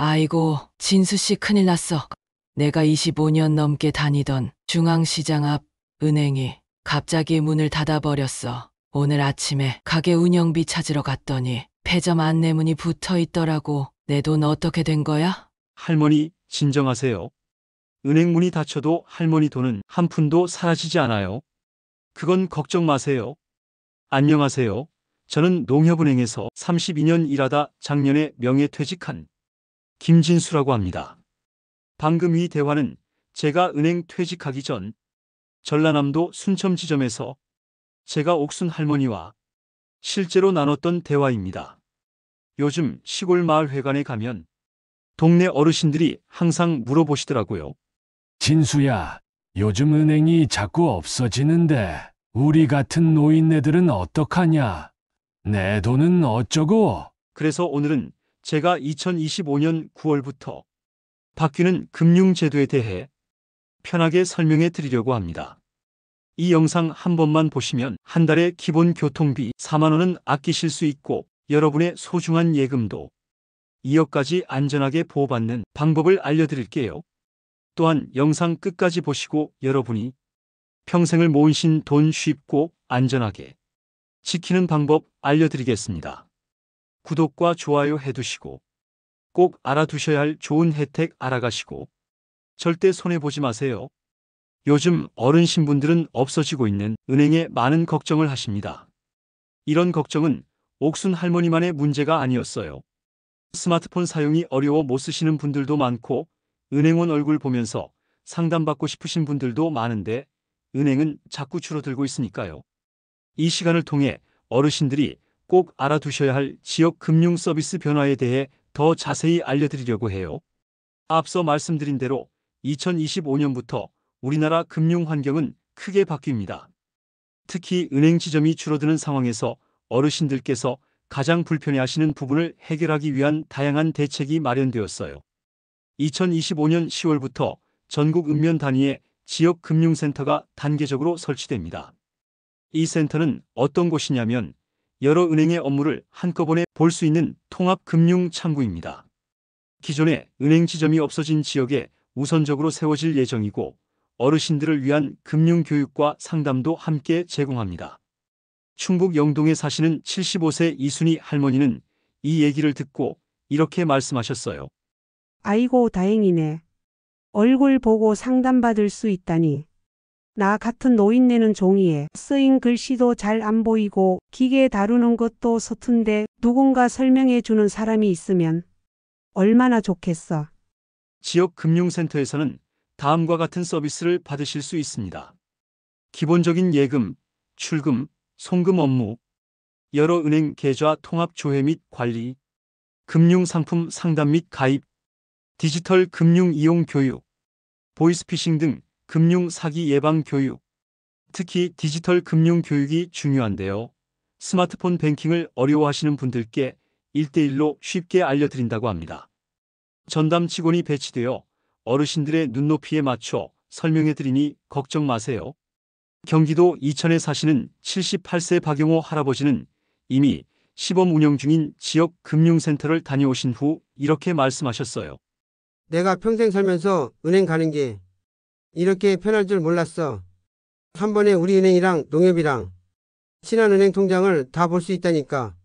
아이고, 진수 씨 큰일 났어. 내가 25년 넘게 다니던 중앙시장 앞 은행이 갑자기 문을 닫아버렸어. 오늘 아침에 가게 운영비 찾으러 갔더니 폐점 안내문이 붙어 있더라고. 내 돈 어떻게 된 거야? 할머니, 진정하세요. 은행 문이 닫혀도 할머니 돈은 한 푼도 사라지지 않아요. 그건 걱정 마세요. 안녕하세요. 저는 농협은행에서 32년 일하다 작년에 명예퇴직한 김진수라고 합니다. 방금 이 대화는 제가 은행 퇴직하기 전 전라남도 순천 지점에서 제가 옥순 할머니와 실제로 나눴던 대화입니다. 요즘 시골 마을 회관에 가면 동네 어르신들이 항상 물어보시더라고요. 진수야, 요즘 은행이 자꾸 없어지는데 우리 같은 노인네들은 어떡하냐? 내 돈은 어쩌고? 그래서 오늘은 제가 2025년 9월부터 바뀌는 금융제도에 대해 편하게 설명해 드리려고 합니다. 이 영상 한 번만 보시면 한 달에 기본 교통비 4만 원은 아끼실 수 있고 여러분의 소중한 예금도 2억까지 안전하게 보호받는 방법을 알려드릴게요. 또한 영상 끝까지 보시고 여러분이 평생을 모으신 돈 쉽고 안전하게 지키는 방법 알려드리겠습니다. 구독과 좋아요 해두시고 꼭 알아두셔야 할 좋은 혜택 알아가시고 절대 손해보지 마세요. 요즘 어른 신분들은 없어지고 있는 은행에 많은 걱정을 하십니다. 이런 걱정은 옥순 할머니만의 문제가 아니었어요. 스마트폰 사용이 어려워 못 쓰시는 분들도 많고 은행원 얼굴 보면서 상담받고 싶으신 분들도 많은데 은행은 자꾸 줄어들고 있으니까요. 이 시간을 통해 어르신들이 꼭 알아두셔야 할 지역 금융 서비스 변화에 대해 더 자세히 알려드리려고 해요. 앞서 말씀드린 대로 2025년부터 우리나라 금융 환경은 크게 바뀝니다. 특히 은행 지점이 줄어드는 상황에서 어르신들께서 가장 불편해하시는 부분을 해결하기 위한 다양한 대책이 마련되었어요. 2025년 10월부터 전국 읍면 단위의 지역 금융센터가 단계적으로 설치됩니다. 이 센터는 어떤 곳이냐면 여러 은행의 업무를 한꺼번에 볼 수 있는 통합금융창구입니다. 기존에 은행 지점이 없어진 지역에 우선적으로 세워질 예정이고 어르신들을 위한 금융교육과 상담도 함께 제공합니다. 충북 영동에 사시는 75세 이순희 할머니는 이 얘기를 듣고 이렇게 말씀하셨어요. 아이고, 다행이네. 얼굴 보고 상담받을 수 있다니. 나 같은 노인네는 종이에 쓰인 글씨도 잘 안 보이고 기계 다루는 것도 서툰데 누군가 설명해 주는 사람이 있으면 얼마나 좋겠어. 지역 금융센터에서는 다음과 같은 서비스를 받으실 수 있습니다. 기본적인 예금, 출금, 송금 업무, 여러 은행 계좌 통합 조회 및 관리, 금융상품 상담 및 가입, 디지털 금융 이용 교육, 보이스피싱 등 금융 사기 예방 교육. 특히 디지털 금융 교육이 중요한데요. 스마트폰 뱅킹을 어려워하시는 분들께 1대1로 쉽게 알려드린다고 합니다. 전담 직원이 배치되어 어르신들의 눈높이에 맞춰 설명해드리니 걱정 마세요. 경기도 이천에 사시는 78세 박용호 할아버지는 이미 시범 운영 중인 지역 금융센터를 다녀오신 후 이렇게 말씀하셨어요. 내가 평생 살면서 은행 가는 게 이렇게 편할 줄 몰랐어. 한 번에 우리 은행이랑 농협이랑 신한은행 통장을 다 볼 수 있다니까.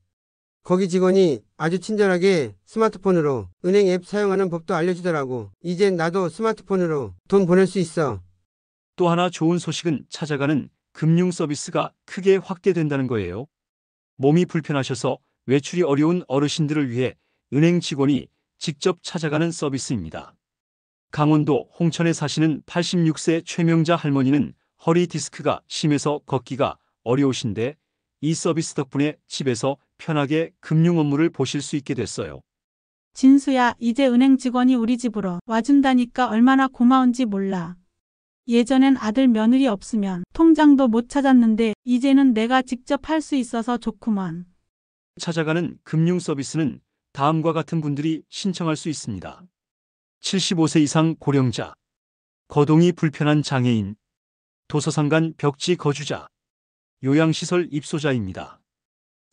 거기 직원이 아주 친절하게 스마트폰으로 은행 앱 사용하는 법도 알려주더라고. 이젠 나도 스마트폰으로 돈 보낼 수 있어. 또 하나 좋은 소식은 찾아가는 금융 서비스가 크게 확대된다는 거예요. 몸이 불편하셔서 외출이 어려운 어르신들을 위해 은행 직원이 직접 찾아가는 서비스입니다. 강원도 홍천에 사시는 86세 최명자 할머니는 허리 디스크가 심해서 걷기가 어려우신데 이 서비스 덕분에 집에서 편하게 금융 업무를 보실 수 있게 됐어요. 진수야, 이제 은행 직원이 우리 집으로 와준다니까 얼마나 고마운지 몰라. 예전엔 아들 며느리 없으면 통장도 못 찾았는데 이제는 내가 직접 할 수 있어서 좋구먼. 찾아가는 금융 서비스는 다음과 같은 분들이 신청할 수 있습니다. 75세 이상 고령자, 거동이 불편한 장애인, 도서상관 벽지 거주자, 요양시설 입소자입니다.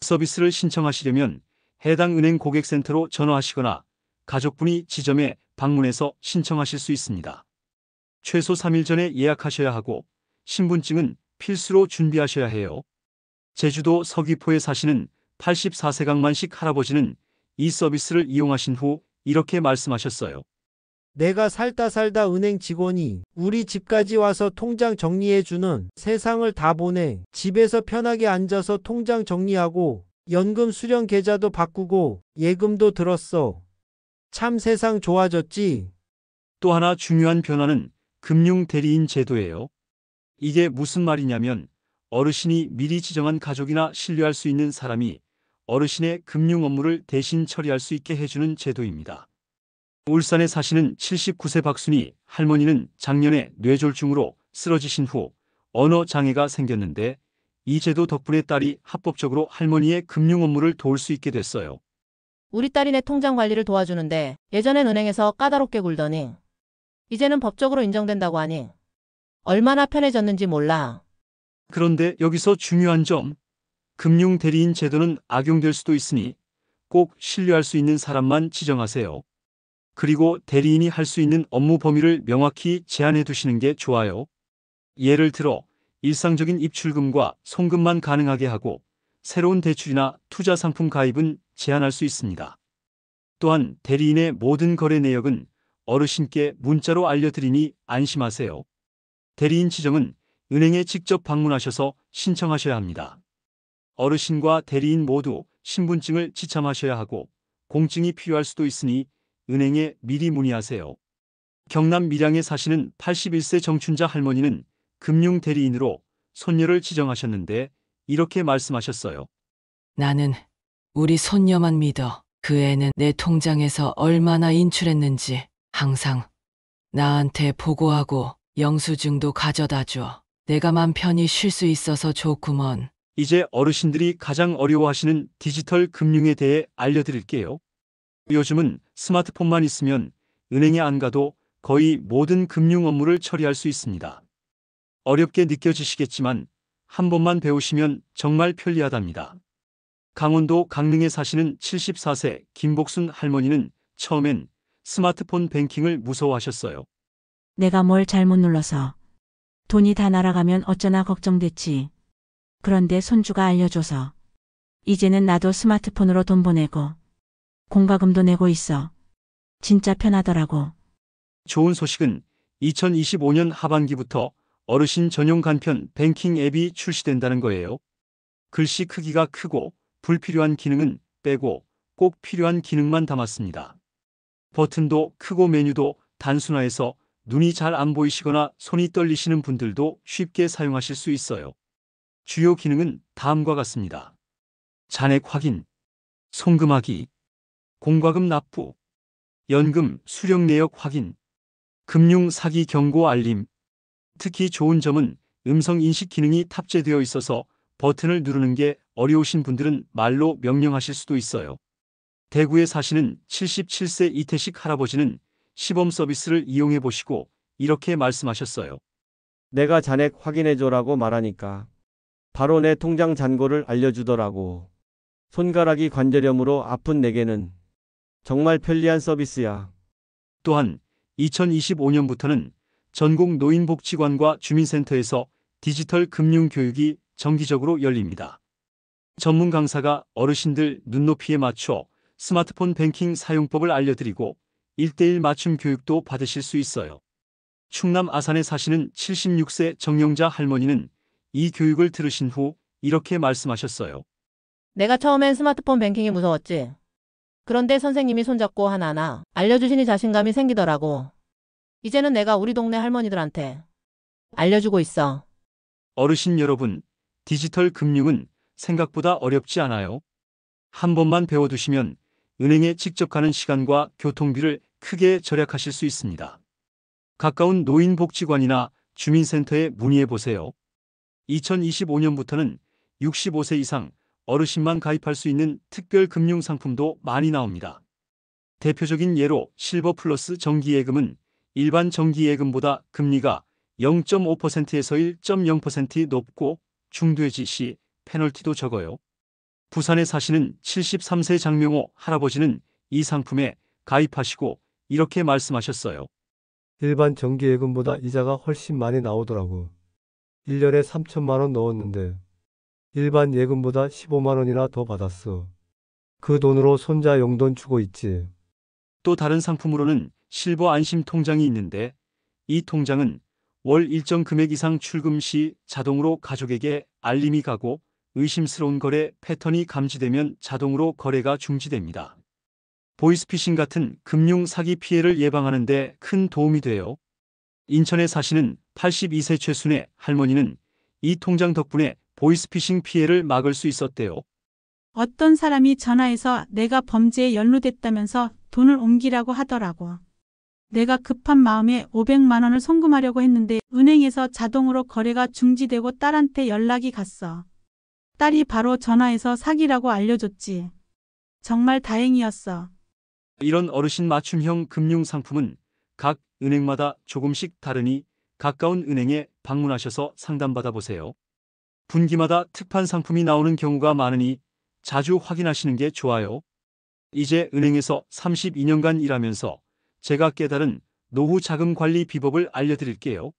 서비스를 신청하시려면 해당 은행 고객센터로 전화하시거나 가족분이 지점에 방문해서 신청하실 수 있습니다. 최소 3일 전에 예약하셔야 하고 신분증은 필수로 준비하셔야 해요. 제주도 서귀포에 사시는 84세 강만식 할아버지는 이 서비스를 이용하신 후 이렇게 말씀하셨어요. 내가 살다 은행 직원이 우리 집까지 와서 통장 정리해주는 세상을 다 보내. 집에서 편하게 앉아서 통장 정리하고 연금 수령 계좌도 바꾸고 예금도 들었어. 참 세상 좋아졌지. 또 하나 중요한 변화는 금융 대리인 제도예요. 이게 무슨 말이냐면 어르신이 미리 지정한 가족이나 신뢰할 수 있는 사람이 어르신의 금융 업무를 대신 처리할 수 있게 해주는 제도입니다. 울산에 사시는 79세 박순희 할머니는 작년에 뇌졸중으로 쓰러지신 후 언어 장애가 생겼는데 이 제도 덕분에 딸이 합법적으로 할머니의 금융 업무를 도울 수 있게 됐어요. 우리 딸이 내 통장 관리를 도와주는데 예전엔 은행에서 까다롭게 굴더니 이제는 법적으로 인정된다고 하니 얼마나 편해졌는지 몰라. 그런데 여기서 중요한 점, 금융 대리인 제도는 악용될 수도 있으니 꼭 신뢰할 수 있는 사람만 지정하세요. 그리고 대리인이 할 수 있는 업무 범위를 명확히 제한해 두시는 게 좋아요. 예를 들어 일상적인 입출금과 송금만 가능하게 하고 새로운 대출이나 투자 상품 가입은 제한할 수 있습니다. 또한 대리인의 모든 거래 내역은 어르신께 문자로 알려드리니 안심하세요. 대리인 지정은 은행에 직접 방문하셔서 신청하셔야 합니다. 어르신과 대리인 모두 신분증을 지참하셔야 하고 공증이 필요할 수도 있으니 은행에 미리 문의하세요. 경남 밀양에 사시는 81세 정춘자 할머니는 금융 대리인으로 손녀를 지정하셨는데 이렇게 말씀하셨어요. 나는 우리 손녀만 믿어. 그 애는 내 통장에서 얼마나 인출했는지 항상 나한테 보고하고 영수증도 가져다 줘. 내가 맘 편히 쉴 수 있어서 좋구먼. 이제 어르신들이 가장 어려워하시는 디지털 금융에 대해 알려드릴게요. 요즘은 스마트폰만 있으면 은행에 안 가도 거의 모든 금융 업무를 처리할 수 있습니다. 어렵게 느껴지시겠지만 한 번만 배우시면 정말 편리하답니다. 강원도 강릉에 사시는 74세 김복순 할머니는 처음엔 스마트폰 뱅킹을 무서워하셨어요. 내가 뭘 잘못 눌러서 돈이 다 날아가면 어쩌나 걱정됐지. 그런데 손주가 알려줘서 이제는 나도 스마트폰으로 돈 보내고 공과금도 내고 있어. 진짜 편하더라고. 좋은 소식은 2025년 하반기부터 어르신 전용 간편 뱅킹 앱이 출시된다는 거예요. 글씨 크기가 크고 불필요한 기능은 빼고 꼭 필요한 기능만 담았습니다. 버튼도 크고 메뉴도 단순화해서 눈이 잘 안 보이시거나 손이 떨리시는 분들도 쉽게 사용하실 수 있어요. 주요 기능은 다음과 같습니다. 잔액 확인, 송금하기, 공과금 납부, 연금 수령 내역 확인, 금융 사기 경고 알림. 특히 좋은 점은 음성 인식 기능이 탑재되어 있어서 버튼을 누르는 게 어려우신 분들은 말로 명령하실 수도 있어요. 대구에 사시는 77세 이태식 할아버지는 시범 서비스를 이용해 보시고 이렇게 말씀하셨어요. 내가 잔액 확인해줘라고 말하니까 바로 내 통장 잔고를 알려주더라고. 손가락이 관절염으로 아픈 내게는 정말 편리한 서비스야. 또한 2025년부터는 전국 노인복지관과 주민센터에서 디지털 금융 교육이 정기적으로 열립니다. 전문 강사가 어르신들 눈높이에 맞춰 스마트폰 뱅킹 사용법을 알려드리고 1:1 맞춤 교육도 받으실 수 있어요. 충남 아산에 사시는 76세 정영자 할머니는 이 교육을 들으신 후 이렇게 말씀하셨어요. 내가 처음엔 스마트폰 뱅킹이 무서웠지. 그런데 선생님이 손잡고 하나하나 알려주시니 자신감이 생기더라고. 이제는 내가 우리 동네 할머니들한테 알려주고 있어. 어르신 여러분, 디지털 금융은 생각보다 어렵지 않아요. 한 번만 배워두시면 은행에 직접 가는 시간과 교통비를 크게 절약하실 수 있습니다. 가까운 노인복지관이나 주민센터에 문의해 보세요. 2025년부터는 65세 이상 어르신만 가입할 수 있는 특별 금융 상품도 많이 나옵니다. 대표적인 예로 실버 플러스 정기예금은 일반 정기예금보다 금리가 0.5%에서 1.0% 높고 중도해지 시 페널티도 적어요. 부산에 사시는 73세 장명호 할아버지는 이 상품에 가입하시고 이렇게 말씀하셨어요. 일반 정기예금보다 이자가 훨씬 많이 나오더라고. 1년에 3천만 원 넣었는데 일반 예금보다 15만 원이나 더 받았어. 그 돈으로 손자 용돈 주고 있지. 또 다른 상품으로는 실버 안심 통장이 있는데 이 통장은 월 일정 금액 이상 출금 시 자동으로 가족에게 알림이 가고 의심스러운 거래 패턴이 감지되면 자동으로 거래가 중지됩니다. 보이스피싱 같은 금융 사기 피해를 예방하는 데 큰 도움이 돼요. 인천에 사시는 82세 최순애 할머니는 이 통장 덕분에 보이스피싱 피해를 막을 수 있었대요. 어떤 사람이 전화해서 내가 범죄에 연루됐다면서 돈을 옮기라고 하더라고. 내가 급한 마음에 500만 원을 송금하려고 했는데 은행에서 자동으로 거래가 중지되고 딸한테 연락이 갔어. 딸이 바로 전화해서 사기라고 알려줬지. 정말 다행이었어. 이런 어르신 맞춤형 금융 상품은 각 은행마다 조금씩 다르니 가까운 은행에 방문하셔서 상담받아 보세요. 분기마다 특판 상품이 나오는 경우가 많으니 자주 확인하시는 게 좋아요. 이제 은행에서 32년간 일하면서 제가 깨달은 노후 자금 관리 비법을 알려드릴게요.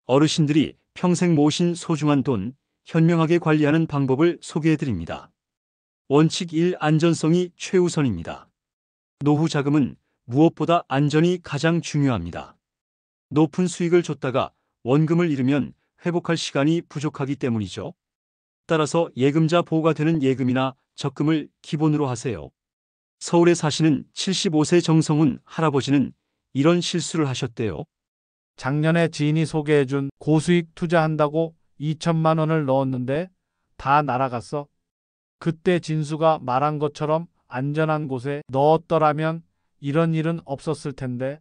어르신들이 평생 모으신 소중한 돈 현명하게 관리하는 방법을 소개해드립니다. 원칙 1. 안전성이 최우선입니다. 노후 자금은 무엇보다 안전이 가장 중요합니다. 높은 수익을 줬다가 원금을 잃으면 회복할 시간이 부족하기 때문이죠. 따라서 예금자 보호가 되는 예금이나 적금을 기본으로 하세요. 서울에 사시는 75세 정성훈 할아버지는 이런 실수를 하셨대요. 작년에 지인이 소개해준 고수익 투자한다고 2천만 원을 넣었는데 다 날아갔어. 그때 진수가 말한 것처럼 안전한 곳에 넣었더라면 이런 일은 없었을 텐데.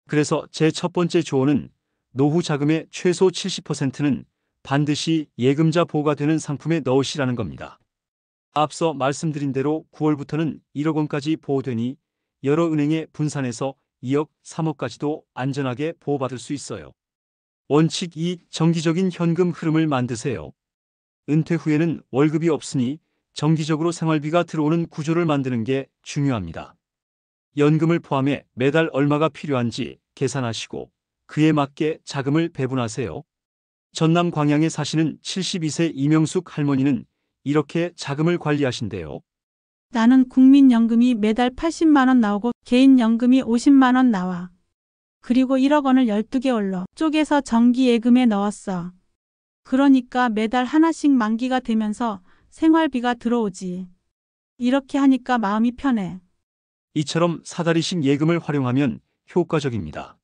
그래서 제 첫 번째 조언은 노후 자금의 최소 70%는 반드시 예금자 보호가 되는 상품에 넣으시라는 겁니다. 앞서 말씀드린 대로 9월부터는 1억 원까지 보호되니 여러 은행에 분산해서 2억, 3억까지도 안전하게 보호받을 수 있어요. 원칙 2. 정기적인 현금 흐름을 만드세요. 은퇴 후에는 월급이 없으니 정기적으로 생활비가 들어오는 구조를 만드는 게 중요합니다. 연금을 포함해 매달 얼마가 필요한지 계산하시고 그에 맞게 자금을 배분하세요. 전남 광양에 사시는 72세 이명숙 할머니는 이렇게 자금을 관리하신대요. 나는 국민연금이 매달 80만 원 나오고 개인연금이 50만 원 나와. 그리고 1억 원을 12개월로 쪼개서 정기예금에 넣었어. 그러니까 매달 하나씩 만기가 되면서 생활비가 들어오지. 이렇게 하니까 마음이 편해. 이처럼 사다리식 예금을 활용하면 효과적입니다.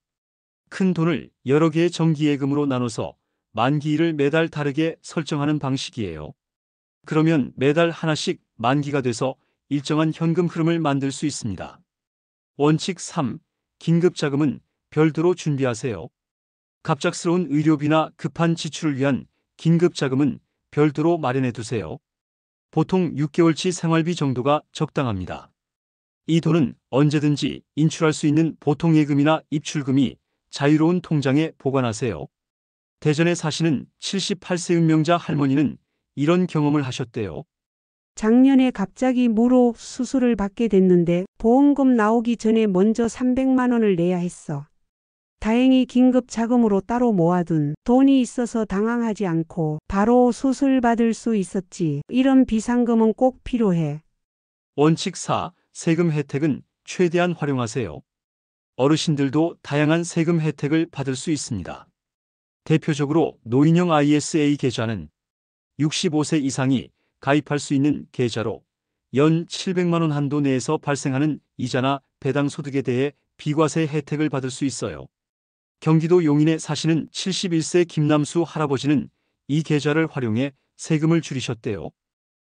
큰 돈을 여러 개의 정기예금으로 나눠서 만기일을 매달 다르게 설정하는 방식이에요. 그러면 매달 하나씩 만기가 돼서 일정한 현금 흐름을 만들 수 있습니다. 원칙 3. 긴급자금은 별도로 준비하세요. 갑작스러운 의료비나 급한 지출을 위한 긴급자금은 별도로 마련해 두세요. 보통 6개월치 생활비 정도가 적당합니다. 이 돈은 언제든지 인출할 수 있는 보통예금이나 입출금이 자유로운 통장에 보관하세요. 대전에 사시는 78세 은명자 할머니는 이런 경험을 하셨대요. 작년에 갑자기 무로 수술을 받게 됐는데 보험금 나오기 전에 먼저 300만 원을 내야 했어. 다행히 긴급 자금으로 따로 모아둔 돈이 있어서 당황하지 않고 바로 수술 받을 수 있었지. 이런 비상금은 꼭 필요해. 원칙 4. 세금 혜택은 최대한 활용하세요. 어르신들도 다양한 세금 혜택을 받을 수 있습니다. 대표적으로 노인형 ISA 계좌는 65세 이상이 가입할 수 있는 계좌로 연 700만 원 한도 내에서 발생하는 이자나 배당 소득에 대해 비과세 혜택을 받을 수 있어요. 경기도 용인에 사시는 71세 김남수 할아버지는 이 계좌를 활용해 세금을 줄이셨대요.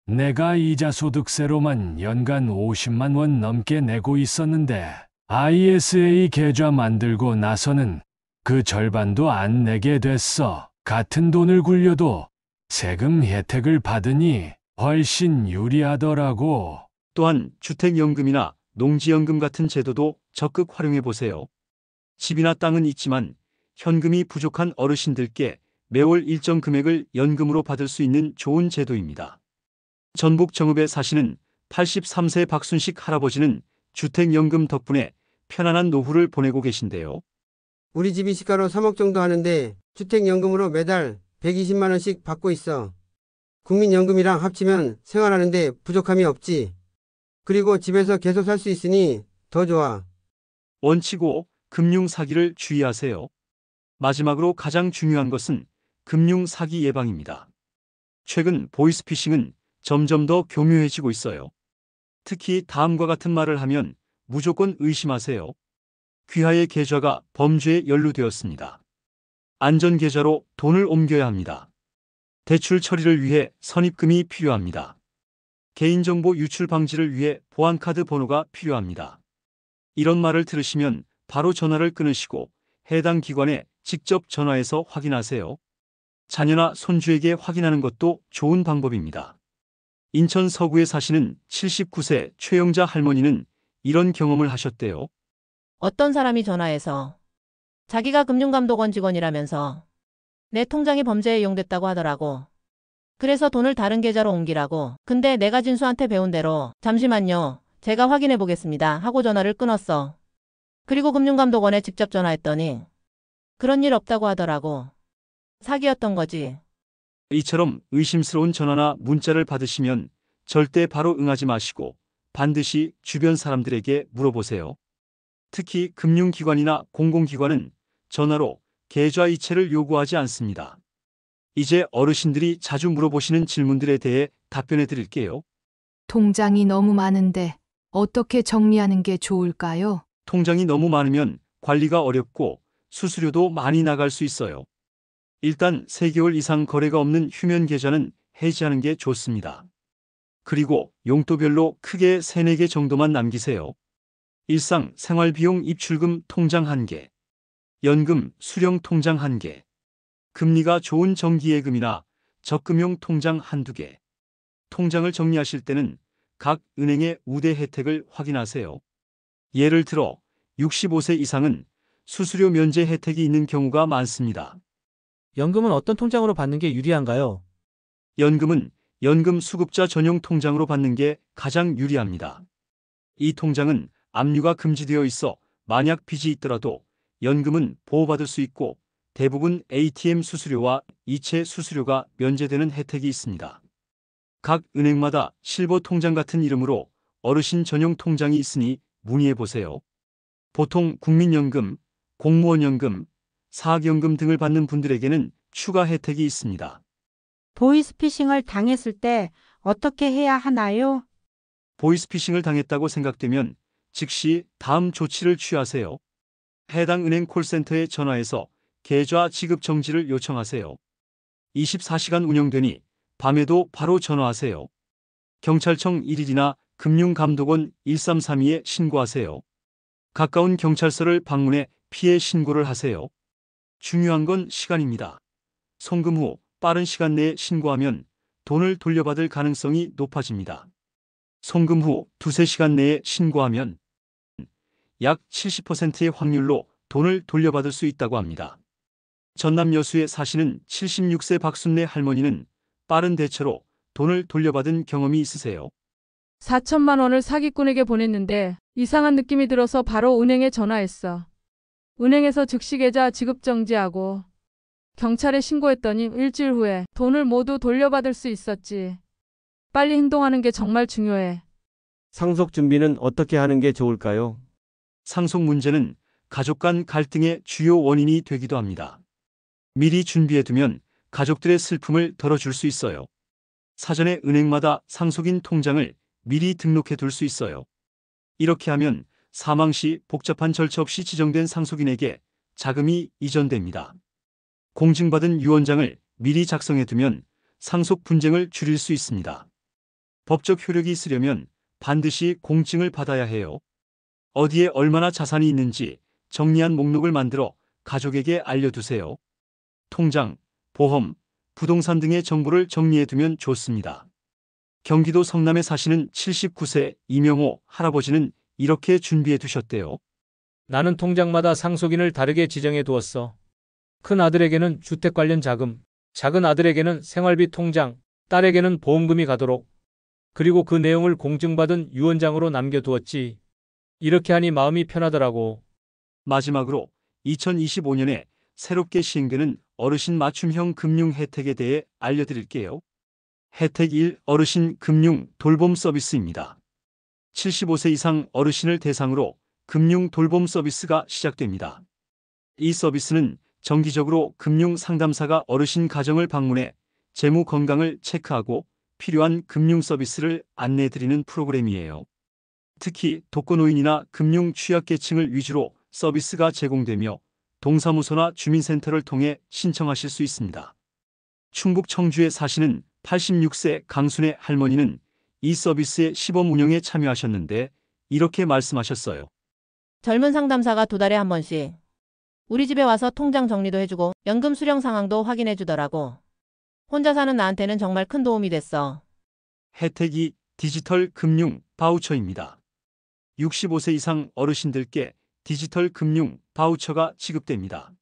내가 이자 소득세로만 연간 50만 원 넘게 내고 있었는데 ISA 계좌 만들고 나서는 그 절반도 안 내게 됐어. 같은 돈을 굴려도 세금 혜택을 받으니 훨씬 유리하더라고. 또한 주택연금이나 농지연금 같은 제도도 적극 활용해 보세요. 집이나 땅은 있지만 현금이 부족한 어르신들께 매월 일정 금액을 연금으로 받을 수 있는 좋은 제도입니다. 전북 정읍에 사시는 83세 박순식 할아버지는 주택연금 덕분에 편안한 노후를 보내고 계신데요. 우리 집이 시가로 3억 정도 하는데 주택연금으로 매달 120만 원씩 받고 있어. 국민연금이랑 합치면 생활하는데 부족함이 없지. 그리고 집에서 계속 살 수 있으니 더 좋아. 원칙 5. 금융 사기를 주의하세요. 마지막으로 가장 중요한 것은 금융 사기 예방입니다. 최근 보이스피싱은 점점 더 교묘해지고 있어요. 특히 다음과 같은 말을 하면 무조건 의심하세요. 귀하의 계좌가 범죄에 연루되었습니다. 안전계좌로 돈을 옮겨야 합니다. 대출 처리를 위해 선입금이 필요합니다. 개인정보 유출 방지를 위해 보안카드 번호가 필요합니다. 이런 말을 들으시면 바로 전화를 끊으시고 해당 기관에 직접 전화해서 확인하세요. 자녀나 손주에게 확인하는 것도 좋은 방법입니다. 인천 서구에 사시는 79세 최영자 할머니는 이런 경험을 하셨대요. 어떤 사람이 전화해서 자기가 금융감독원 직원이라면서 내 통장이 범죄에 이용됐다고 하더라고. 그래서 돈을 다른 계좌로 옮기라고. 근데 내가 진수한테 배운 대로 잠시만요. 제가 확인해 보겠습니다 하고 전화를 끊었어. 그리고 금융감독원에 직접 전화했더니 그런 일 없다고 하더라고. 사기였던 거지. 이처럼 의심스러운 전화나 문자를 받으시면 절대 바로 응하지 마시고 반드시 주변 사람들에게 물어보세요. 특히 금융기관이나 공공기관은 전화로 계좌 이체를 요구하지 않습니다. 이제 어르신들이 자주 물어보시는 질문들에 대해 답변해 드릴게요. 통장이 너무 많은데 어떻게 정리하는 게 좋을까요? 통장이 너무 많으면 관리가 어렵고 수수료도 많이 나갈 수 있어요. 일단 3개월 이상 거래가 없는 휴면 계좌는 해지하는 게 좋습니다. 그리고 용도별로 크게 3, 4개 정도만 남기세요. 일상 생활비용 입출금 통장 1개, 연금 수령 통장 1개, 금리가 좋은 정기예금이나 적금용 통장 1~2개. 통장을 정리하실 때는 각 은행의 우대 혜택을 확인하세요. 예를 들어 65세 이상은 수수료 면제 혜택이 있는 경우가 많습니다. 연금은 어떤 통장으로 받는 게 유리한가요? 연금은 연금 수급자 전용 통장으로 받는 게 가장 유리합니다. 이 통장은 압류가 금지되어 있어 만약 빚이 있더라도 연금은 보호받을 수 있고 대부분 ATM 수수료와 이체 수수료가 면제되는 혜택이 있습니다. 각 은행마다 실버 통장 같은 이름으로 어르신 전용 통장이 있으니 문의해 보세요. 보통 국민연금, 공무원연금, 사학연금 등을 받는 분들에게는 추가 혜택이 있습니다. 보이스피싱을 당했을 때 어떻게 해야 하나요? 보이스피싱을 당했다고 생각되면 즉시 다음 조치를 취하세요. 해당 은행 콜센터에 전화해서 계좌 지급 정지를 요청하세요. 24시간 운영되니 밤에도 바로 전화하세요. 경찰청 112나 금융감독원 1332에 신고하세요. 가까운 경찰서를 방문해 피해 신고를 하세요. 중요한 건 시간입니다. 송금 후 빠른 시간 내에 신고하면 돈을 돌려받을 가능성이 높아집니다. 송금 후 2~3시간 내에 신고하면 약 70%의 확률로 돈을 돌려받을 수 있다고 합니다. 전남 여수에 사시는 76세 박순례 할머니는 빠른 대처로 돈을 돌려받은 경험이 있으세요. 4천만 원을 사기꾼에게 보냈는데 이상한 느낌이 들어서 바로 은행에 전화했어. 은행에서 즉시 계좌 지급 정지하고 경찰에 신고했더니 일주일 후에 돈을 모두 돌려받을 수 있었지. 빨리 행동하는 게 정말 중요해. 상속 준비는 어떻게 하는 게 좋을까요? 상속 문제는 가족 간 갈등의 주요 원인이 되기도 합니다. 미리 준비해두면 가족들의 슬픔을 덜어줄 수 있어요. 사전에 은행마다 상속인 통장을 미리 등록해 둘 수 있어요. 이렇게 하면 사망 시 복잡한 절차 없이 지정된 상속인에게 자금이 이전됩니다. 공증받은 유언장을 미리 작성해 두면 상속 분쟁을 줄일 수 있습니다. 법적 효력이 있으려면 반드시 공증을 받아야 해요. 어디에 얼마나 자산이 있는지 정리한 목록을 만들어 가족에게 알려두세요. 통장, 보험, 부동산 등의 정보를 정리해 두면 좋습니다. 경기도 성남에 사시는 79세 이명호 할아버지는 이렇게 준비해 두셨대요. 나는 통장마다 상속인을 다르게 지정해 두었어. 큰 아들에게는 주택 관련 자금, 작은 아들에게는 생활비 통장, 딸에게는 보험금이 가도록. 그리고 그 내용을 공증받은 유언장으로 남겨두었지. 이렇게 하니 마음이 편하더라고. 마지막으로 2025년에 새롭게 시행되는 어르신 맞춤형 금융 혜택에 대해 알려드릴게요. 혜택 1. 어르신 금융 돌봄 서비스입니다. 75세 이상 어르신을 대상으로 금융 돌봄 서비스가 시작됩니다. 이 서비스는 정기적으로 금융 상담사가 어르신 가정을 방문해 재무 건강을 체크하고 필요한 금융 서비스를 안내해드리는 프로그램이에요. 특히 독거노인이나 금융 취약계층을 위주로 서비스가 제공되며 동사무소나 주민센터를 통해 신청하실 수 있습니다. 충북 청주에 사시는 86세 강순애 할머니는 이 서비스의 시범 운영에 참여하셨는데 이렇게 말씀하셨어요. 젊은 상담사가 2달에 한 번씩 우리 집에 와서 통장 정리도 해주고 연금 수령 상황도 확인해주더라고. 혼자 사는 나한테는 정말 큰 도움이 됐어. 혜택 2. 디지털 금융 바우처입니다. 65세 이상 어르신들께 디지털 금융 바우처가 지급됩니다.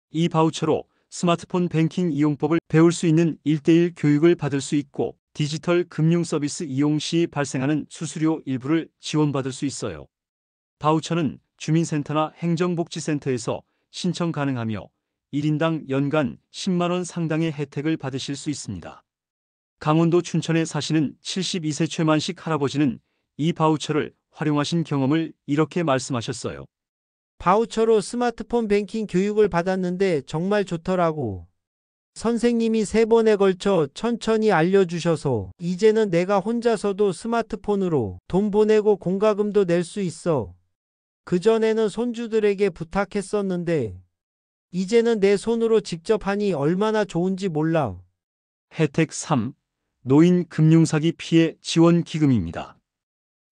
이 바우처로 스마트폰 뱅킹 이용법을 배울 수 있는 1:1 교육을 받을 수 있고 디지털 금융 서비스 이용 시 발생하는 수수료 일부를 지원받을 수 있어요. 바우처는 주민센터나 행정복지센터에서 신청 가능하며 1인당 연간 10만 원 상당의 혜택을 받으실 수 있습니다. 강원도 춘천에 사시는 72세 최만식 할아버지는 이 바우처를 활용하신 경험을 이렇게 말씀하셨어요. 바우처로 스마트폰 뱅킹 교육을 받았는데 정말 좋더라고. 선생님이 3번에 걸쳐 천천히 알려주셔서 이제는 내가 혼자서도 스마트폰으로 돈 보내고 공과금도 낼 수 있어. 그전에는 손주들에게 부탁했었는데 이제는 내 손으로 직접 하니 얼마나 좋은지 몰라. 혜택 3. 노인 금융사기 피해 지원 기금입니다.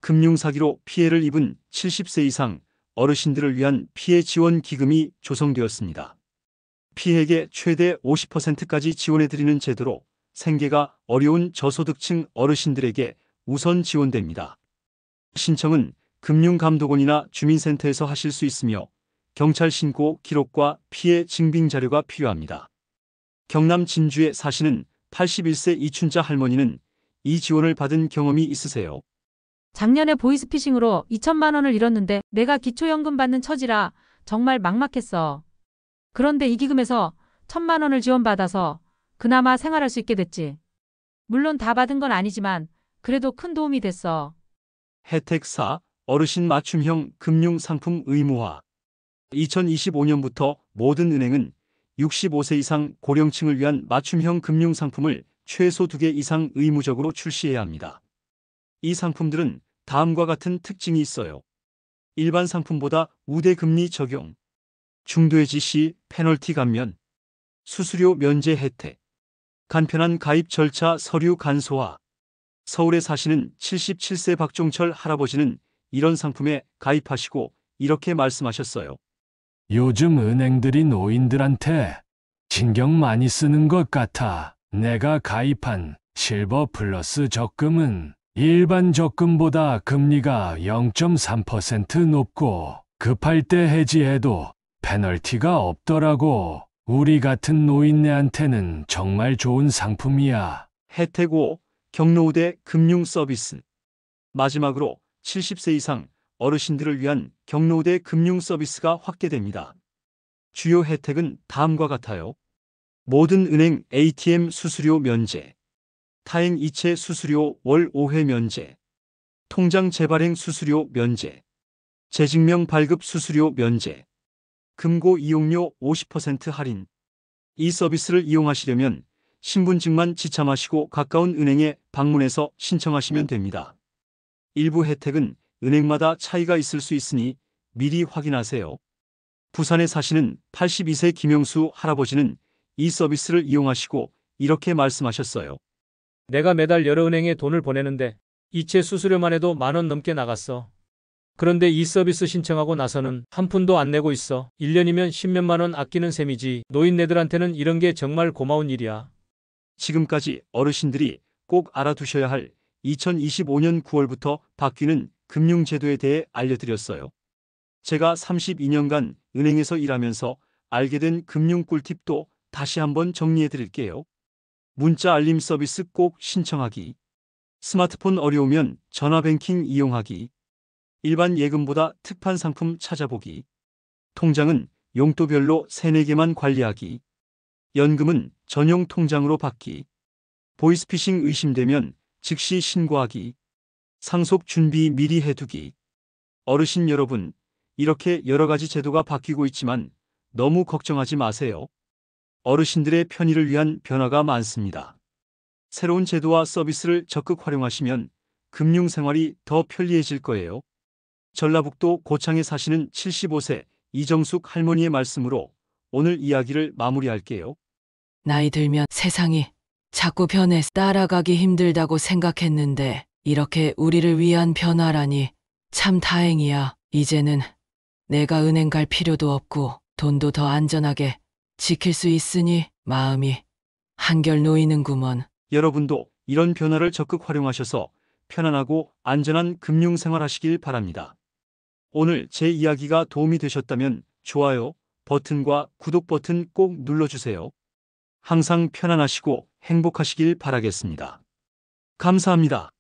금융사기로 피해를 입은 70세 이상 어르신들을 위한 피해 지원 기금이 조성되었습니다. 피해액의 최대 50%까지 지원해드리는 제도로 생계가 어려운 저소득층 어르신들에게 우선 지원됩니다. 신청은 금융감독원이나 주민센터에서 하실 수 있으며 경찰 신고 기록과 피해 증빙 자료가 필요합니다. 경남 진주에 사시는 81세 이춘자 할머니는 이 지원을 받은 경험이 있으세요. 작년에 보이스피싱으로 2천만 원을 잃었는데 내가 기초연금 받는 처지라 정말 막막했어. 그런데 이 기금에서 1,000만 원을 지원받아서 그나마 생활할 수 있게 됐지. 물론 다 받은 건 아니지만 그래도 큰 도움이 됐어. 혜택 4. 어르신 맞춤형 금융상품 의무화. 2025년부터 모든 은행은 65세 이상 고령층을 위한 맞춤형 금융상품을 최소 2개 이상 의무적으로 출시해야 합니다. 이 상품들은 다음과 같은 특징이 있어요. 일반 상품보다 우대 금리 적용, 중도해지 시 페널티 감면, 수수료 면제 혜택, 간편한 가입 절차 서류 간소화. 서울에 사시는 77세 박종철 할아버지는 이런 상품에 가입하시고 이렇게 말씀하셨어요. 요즘 은행들이 노인들한테 신경 많이 쓰는 것 같아. 내가 가입한 실버 플러스 적금은 일반 적금보다 금리가 0.3% 높고 급할 때 해지해도 페널티가 없더라고. 우리 같은 노인네한테는 정말 좋은 상품이야. 혜택 5. 경로우대 금융 서비스. 마지막으로 70세 이상 어르신들을 위한 경로우대 금융 서비스가 확대됩니다. 주요 혜택은 다음과 같아요. 모든 은행 ATM 수수료 면제, 타행 이체 수수료 월 5회 면제, 통장 재발행 수수료 면제, 재증명 발급 수수료 면제, 금고 이용료 50% 할인. 이 서비스를 이용하시려면 신분증만 지참하시고 가까운 은행에 방문해서 신청하시면 됩니다. 일부 혜택은 은행마다 차이가 있을 수 있으니 미리 확인하세요. 부산에 사시는 82세 김영수 할아버지는 이 서비스를 이용하시고 이렇게 말씀하셨어요. 내가 매달 여러 은행에 돈을 보내는데 이체 수수료만 해도 10,000원 넘게 나갔어. 그런데 이 서비스 신청하고 나서는 한 푼도 안 내고 있어. 1년이면 10몇만 원 아끼는 셈이지. 노인네들한테는 이런 게 정말 고마운 일이야. 지금까지 어르신들이 꼭 알아두셔야 할 2025년 9월부터 바뀌는 금융제도에 대해 알려드렸어요. 제가 32년간 은행에서 일하면서 알게 된 금융 꿀팁도 다시 한번 정리해드릴게요. 문자 알림 서비스 꼭 신청하기. 스마트폰 어려우면 전화뱅킹 이용하기. 일반 예금보다 특판 상품 찾아보기. 통장은 용도별로 3, 4개만 관리하기. 연금은 전용 통장으로 받기. 보이스피싱 의심되면 즉시 신고하기. 상속 준비 미리 해두기. 어르신 여러분, 이렇게 여러 가지 제도가 바뀌고 있지만 너무 걱정하지 마세요. 어르신들의 편의를 위한 변화가 많습니다. 새로운 제도와 서비스를 적극 활용하시면 금융생활이 더 편리해질 거예요. 전라북도 고창에 사시는 75세 이정숙 할머니의 말씀으로 오늘 이야기를 마무리할게요. 나이 들면 세상이 자꾸 변해 따라가기 힘들다고 생각했는데 이렇게 우리를 위한 변화라니 참 다행이야. 이제는 내가 은행 갈 필요도 없고 돈도 더 안전하게 지킬 수 있으니 마음이 한결 놓이는구먼. 여러분도 이런 변화를 적극 활용하셔서 편안하고 안전한 금융생활 하시길 바랍니다. 오늘 제 이야기가 도움이 되셨다면 좋아요 버튼과 구독 버튼 꼭 눌러주세요. 항상 편안하시고 행복하시길 바라겠습니다. 감사합니다.